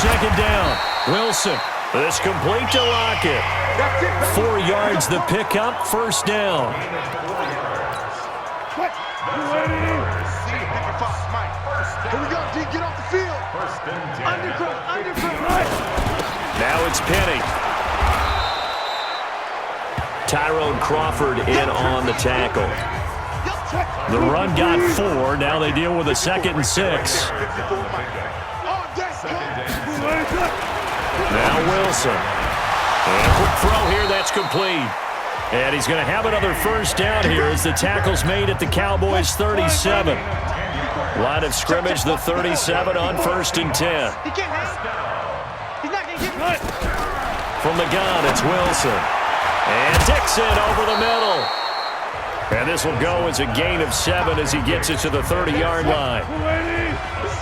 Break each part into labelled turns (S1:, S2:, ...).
S1: second down. Wilson. This complete to Lockett. 4 yards the pickup, first down.
S2: Here we go, D. Get off the field. Undercut.
S1: Now it's Penny. Tyrone Crawford in on the tackle. The run got 4. Now they deal with a 2nd and 6. Now Wilson. And a quick throw here, that's complete. And he's going to have another first down here as the tackle's made at the Cowboys' 37. Line of scrimmage, the 37 on 1st and 10. From the gun, it's Wilson. And Dixon over the middle. And this will go as a gain of 7 as he gets it to the 30-yard line.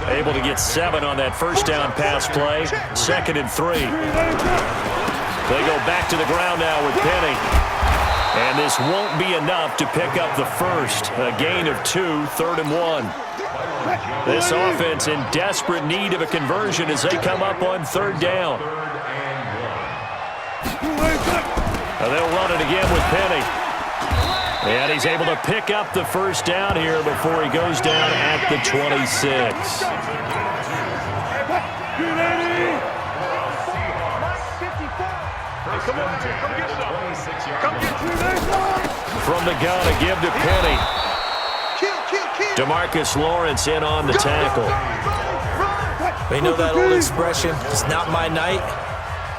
S1: Able to get 7 on that first down pass play. 2nd and 3. They go back to the ground now with Penny. And this won't be enough to pick up the first. A gain of 2, 3rd and 1. This offense in desperate need of a conversion as they come up on 3rd down. They'll run it again with Penny. And he's able to pick up the first down here before he goes down at the 26. From the gun, a give to Penny. DeMarcus Lawrence in on the tackle.
S3: They know that old expression, it's not my night.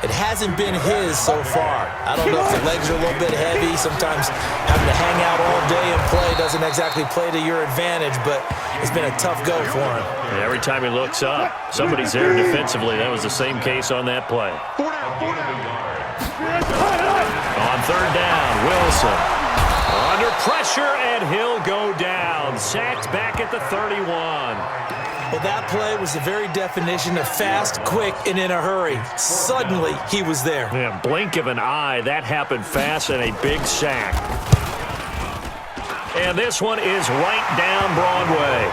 S3: It hasn't been his so far. I don't know if the legs are a little bit heavy. Sometimes having to hang out all day and play doesn't exactly play to your advantage, but it's been a tough go for him.
S1: And every time he looks up, somebody's there defensively. That was the same case on that play. On 3rd down, Wilson. Under pressure, and he'll go down. Sacked back at the 31.
S3: Well, that play was the very definition of fast, quick, and in a hurry. Suddenly, he was there.
S1: Yeah, blink of an eye. That happened fast and a big sack. And this one is right down Broadway.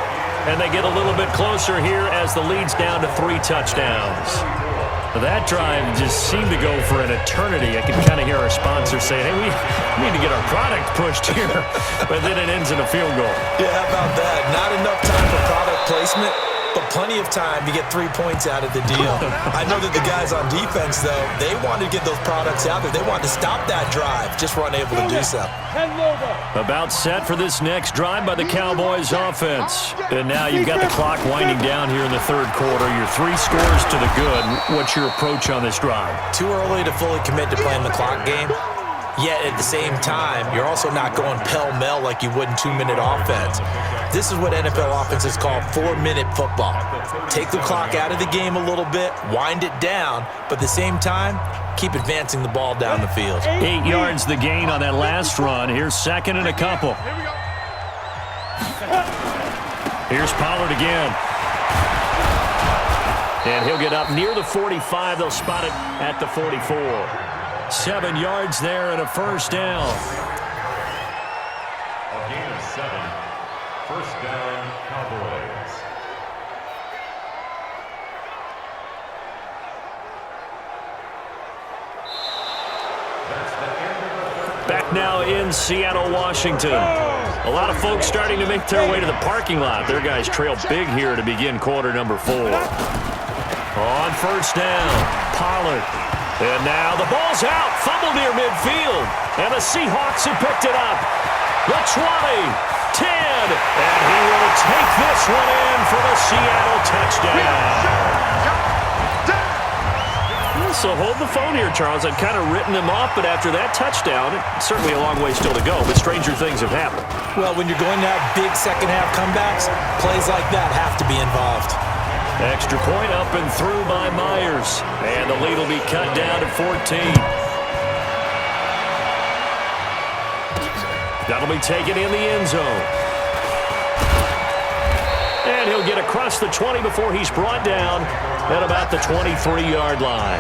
S1: And they get a little bit closer here as the lead's down to 3 touchdowns. That drive just seemed to go for an eternity. I could kind of hear our sponsor saying, hey, we need to get our product pushed here. But then it ends in a field goal.
S3: Yeah, how about that? Not enough time for product placement, but plenty of time to get 3 points out of the deal. I know that the guys on defense, though, they wanted to get those products out there. They wanted to stop that drive, just weren't able to do so.
S1: About set for this next drive by the Cowboys offense. And now you've got the clock winding down here in the 3rd quarter. You're 3 scores to the good. What's your approach on this drive?
S3: Too early to fully commit to playing the clock game. Yet at the same time, you're also not going pell-mell like you would in 2-minute offense. This is what NFL offenses call 4-minute football. Take the clock out of the game a little bit, wind it down, but at the same time, keep advancing the ball down the field.
S1: 8 yards the gain on that last run. Here's 2nd and a couple. Here's Pollard again. And he'll get up near the 45. They'll spot it at the 44. 7 yards there and a first down.
S4: A gain of 7. First down, Cowboys.
S1: Back now in Seattle, Washington. A lot of folks starting to make their way to the parking lot. Their guys trail big here to begin quarter number 4. On first down, Pollard. And now the ball's out. Fumble near midfield. And the Seahawks have picked it up. The 20, 10. And he will take this one in for the Seattle touchdown. So hold the phone here, Charles. I've kind of written him off, but after that touchdown, certainly a long way still to go, but stranger things have happened.
S3: Well, when you're going to have big second-half comebacks, plays like that have to be involved.
S1: Extra point up and through by Myers. And the lead will be cut down to 14. That'll be taken in the end zone. And he'll get across the 20 before he's brought down at about the 23-yard line.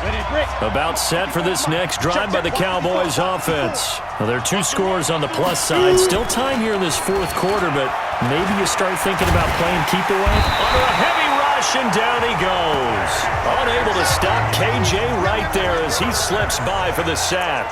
S1: About set for this next drive by the Cowboys offense. Well, there are 2 scores on the plus side. Still time here in this fourth quarter, but maybe you start thinking about playing keep away. Under a heavy rush, and down he goes. Unable to stop KJ right there as he slips by for the sack.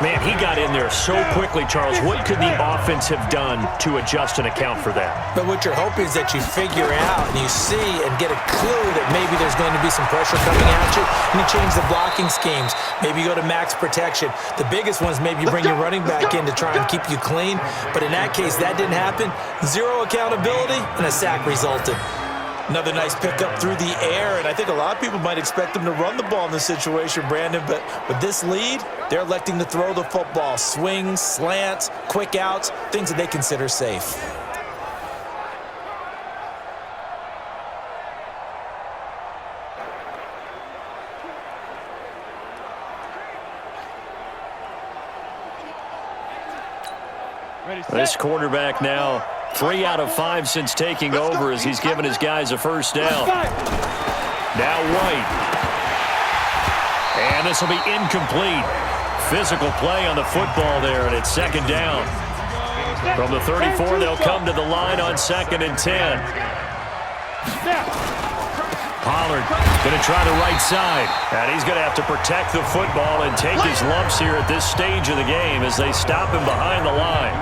S1: Man, he got in there so quickly, Charles. What could the offense have done to adjust and account for that?
S3: But what you're hoping is that you figure out and you see and get a clue that maybe there's going to be some pressure coming at you, and you change the blocking schemes. Maybe you go to max protection. The biggest one is maybe you bring your running back in to try and keep you clean. But in that case, that didn't happen. 0 accountability, and a sack resulted. Another nice pickup through the air, and I think a lot of people might expect them to run the ball in this situation, Brandon, but with this lead, they're electing to throw the football. Swings, slants, quick outs, things that they consider safe.
S1: This quarterback now 3 out of 5 since taking over as he's given his guys a first down. Now White. And this will be incomplete. Physical play on the football there, and it's second down. From the 34, they'll come to the line on 2nd and 10. Pollard going to try the right side. And he's going to have to protect the football and take his lumps here at this stage of the game as they stop him behind the line.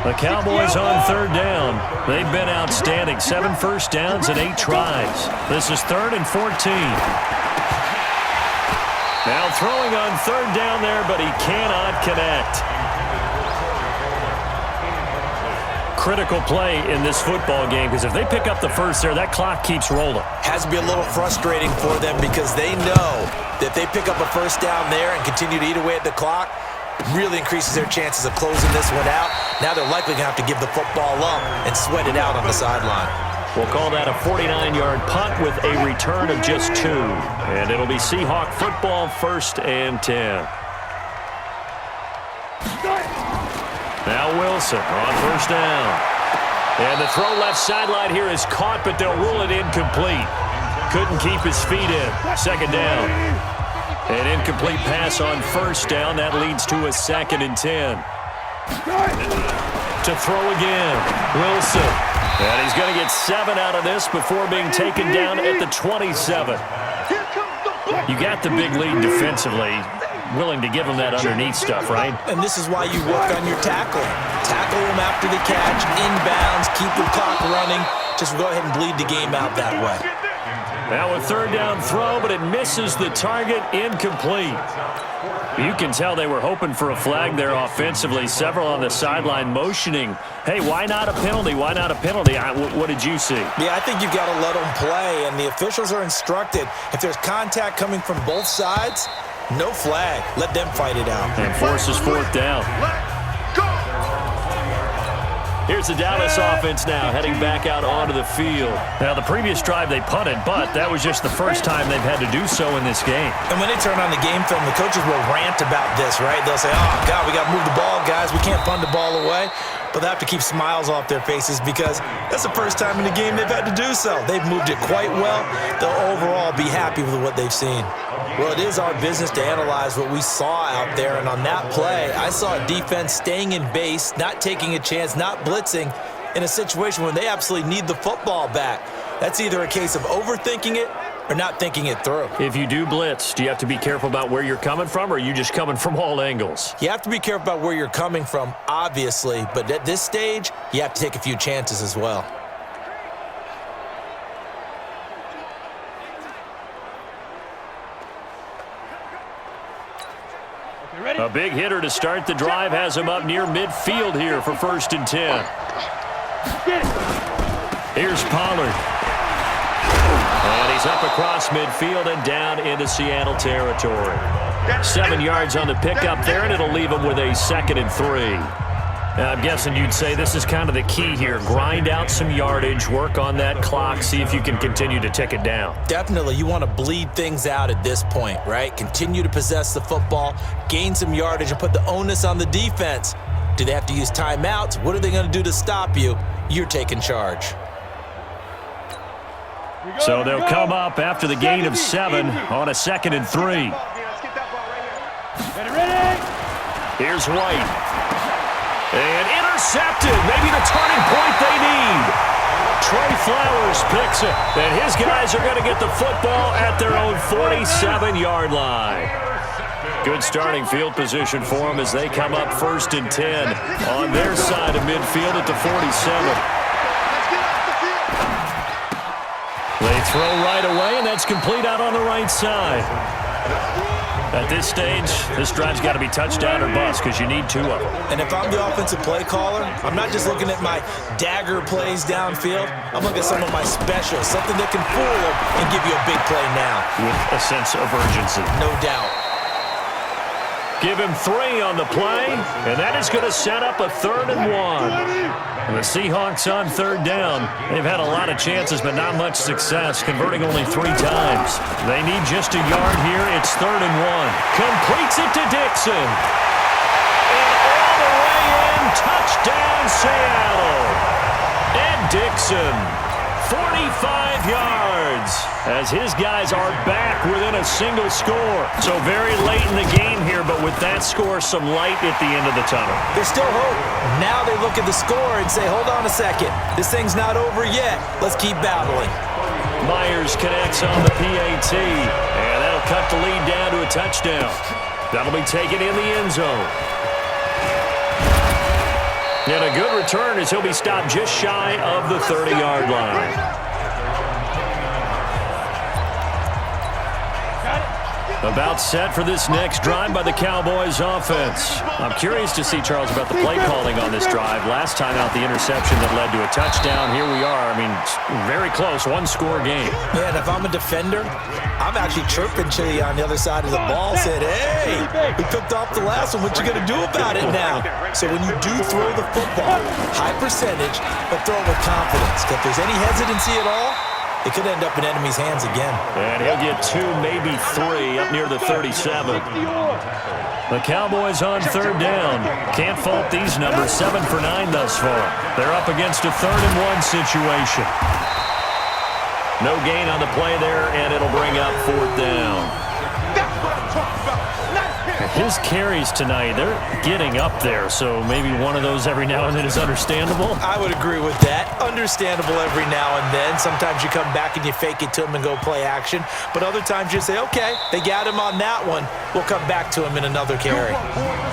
S1: The Cowboys on 3rd down. They've been outstanding. 7 first downs and 8 tries. This is 3rd and 14. Now throwing on 3rd down there, but he cannot connect. Critical play in this football game, because if they pick up the first there, that clock keeps rolling.
S3: Has to be a little frustrating for them because they know that if they pick up a first down there and continue to eat away at the clock, really increases their chances of closing this one out. Now they're likely going to have to give the football up and sweat it out on the sideline.
S1: We'll call that a 49-yard punt with a return of just 2. And it'll be Seahawk football, 1st and 10. Now Wilson on 1st down. And the throw left sideline here is caught, but they'll rule it incomplete. Couldn't keep his feet in. 2nd down. An incomplete pass on 1st down. That leads to a 2nd and 10. To throw again. Wilson. And he's going to get 7 out of this before being taken down at the 27. You got the big lead defensively. Willing to give him that underneath stuff, right?
S3: And this is why you work on your tackling. Tackle him after the catch, inbounds, keep the clock running. Just go ahead and bleed the game out that way.
S1: Now a 3rd down throw, but it misses the target, incomplete. You can tell they were hoping for a flag there offensively. Several on the sideline motioning, hey, why not a penalty? Why not a penalty? What did you see?
S3: Yeah, I think you've got to let them play, and the officials are instructed. If there's contact coming from both sides, no flag. Let them fight it out.
S1: And forces 4th down. Here's the Dallas offense now heading back out onto the field. Now, the previous drive they punted, but that was just the first time they've had to do so in this game.
S3: And when they turn on the game film, the coaches will rant about this, right? They'll say, oh, God, we got to move the ball, guys. We can't punt the ball away. But they have to keep smiles off their faces because that's the first time in the game they've had to do so. They've moved it quite well. They'll overall be happy with what they've seen. Well, it is our business to analyze what we saw out there, and on that play, I saw a defense staying in base, not taking a chance, not blitzing in a situation where they absolutely need the football back. That's either a case of overthinking it or not thinking it through.
S1: If you do blitz, do you have to be careful about where you're coming from, or are you just coming from all angles?
S3: You have to be careful about where you're coming from, obviously, but at this stage, you have to take a few chances as well.
S1: A big hitter to start the drive has him up near midfield here for 1st and 10. Here's Pollard. And he's up across midfield and down into Seattle territory. 7 yards on the pickup there, and it'll leave him with a 2nd and 3. Now, I'm guessing you'd say this is kind of the key here. Grind out some yardage, work on that clock, see if you can continue to tick it down.
S3: Definitely. You want to bleed things out at this point, right? Continue to possess the football, gain some yardage, and put the onus on the defense. Do they have to use timeouts? What are they going to do to stop you? You're taking charge.
S1: So they'll come up after the gain of 7 on a 2nd and 3. Here's White. And intercepted. Maybe the turning point they need. Trey Flowers picks it. And his guys are going to get the football at their own 47-yard line. Good starting field position for them as they come up 1st and 10 on their side of midfield at the 47. They throw right away, and that's complete out on the right side. At this stage, this drive's got to be touchdown or bust because you need 2 of them.
S3: And if I'm the offensive play caller, I'm not just looking at my dagger plays downfield. I'm looking at some of my specials, something that can fool them and give you a big play now.
S1: With a sense of urgency.
S3: No doubt.
S1: Give him 3 on the play, and that is going to set up a 3rd and 1. And the Seahawks on 3rd down. They've had a lot of chances, but not much success, converting only 3 times. They need just a yard here. It's 3rd and 1. Completes it to Dixon. And all the way in, touchdown Seattle. And Dixon, 45 yards, as his guys are back within a single score. So very late in the game here, but with that score, some light at the end of the tunnel.
S3: There's still hope. Now they look at the score and say, hold on a second. This thing's not over yet. Let's keep battling.
S1: Myers connects on the PAT, and that'll cut the lead down to a touchdown. That'll be taken in the end zone. And a good return as he'll be stopped just shy of the 30-yard line. About set for this next drive by the Cowboys offense. I'm curious to see, Charles, about the play calling on this drive. Last time out, the interception that led to a touchdown. Here we are. I mean, very close, 1-score game.
S3: Yeah, and if I'm a defender, I'm actually chirping Chili on the other side of the ball, said, hey, we picked off the last one. What you going to do about it now? So when you do throw the football, high percentage, but throw it with confidence. If there's any hesitancy at all, it could end up in enemy's hands again.
S1: And he'll get 2, maybe 3 up near the 37. The Cowboys on 3rd down. Can't fault these numbers. 7 for 9 thus far. They're up against a 3rd and 1 situation. No gain on the play there, and it'll bring up 4th down. His carries tonight, they're getting up there, so maybe one of those every now and then is understandable.
S3: I would agree with that. Understandable every now and then. Sometimes you come back and you fake it to him and go play action. But other times you say, okay, they got him on that one. We'll come back to him in another carry.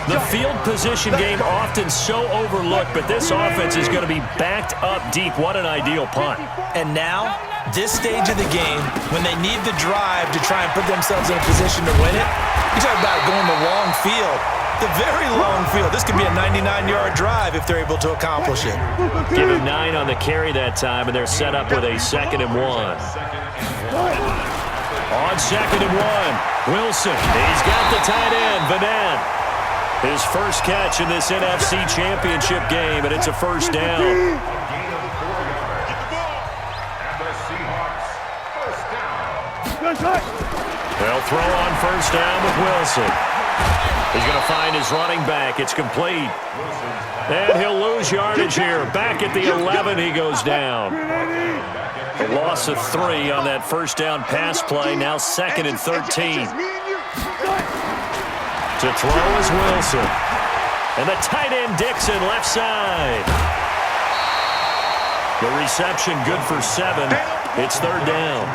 S1: The field position game often so overlooked, but this offense is going to be backed up deep. What an ideal punt.
S3: And now, this stage of the game, when they need the drive to try and put themselves in a position to win it, you talk about going the long field, the very long field. This could be a 99-yard drive if they're able to accomplish it.
S1: Give him 9 on the carry that time, and they're set up with a 2nd and 1. On 2nd and 1, Wilson. He's got the tight end, Vanette. His first catch in this NFC Championship game, and it's a 1st down. They'll throw on 1st down with Wilson. He's going to find his running back. It's complete. And he'll lose yardage here. Back at the 11, he goes down. A loss of 3 on that 1st down pass play. Now 2nd and 13. To throw is Wilson. And the tight end Dixon left side. The reception good for 7. It's 3rd down.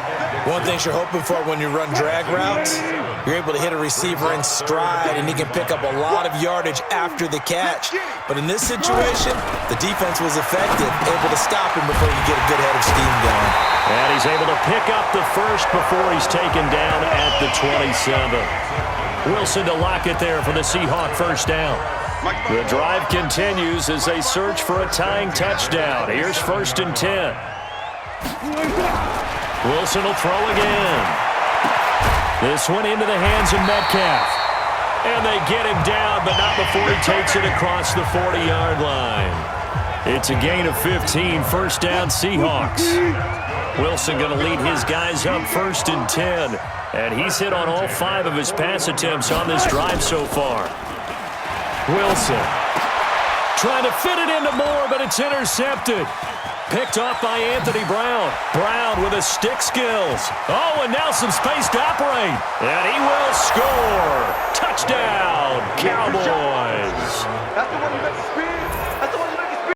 S3: One thing you're hoping for when you run drag routes, you're able to hit a receiver in stride, and he can pick up a lot of yardage after the catch. But in this situation, the defense was effective, able to stop him before you get a good head of steam going.
S1: And he's able to pick up the 1st before he's taken down at the 27. Wilson to lock it there for the Seahawk 1st down. The drive continues as they search for a tying touchdown. Here's 1st and 10. Wilson will throw again. This one into the hands of Metcalf. And they get him down, but not before he takes it across the 40-yard line. It's a gain of 15, 1st down Seahawks. Wilson going to lead his guys up 1st and 10. And he's hit on all 5 of his pass attempts on this drive so far. Wilson trying to fit it into Moore, but it's intercepted. Picked off by Anthony Brown. Brown with his stick skills. Oh, and now some space to operate. And he will score. Touchdown, Cowboys.
S2: That's the one you got to spin.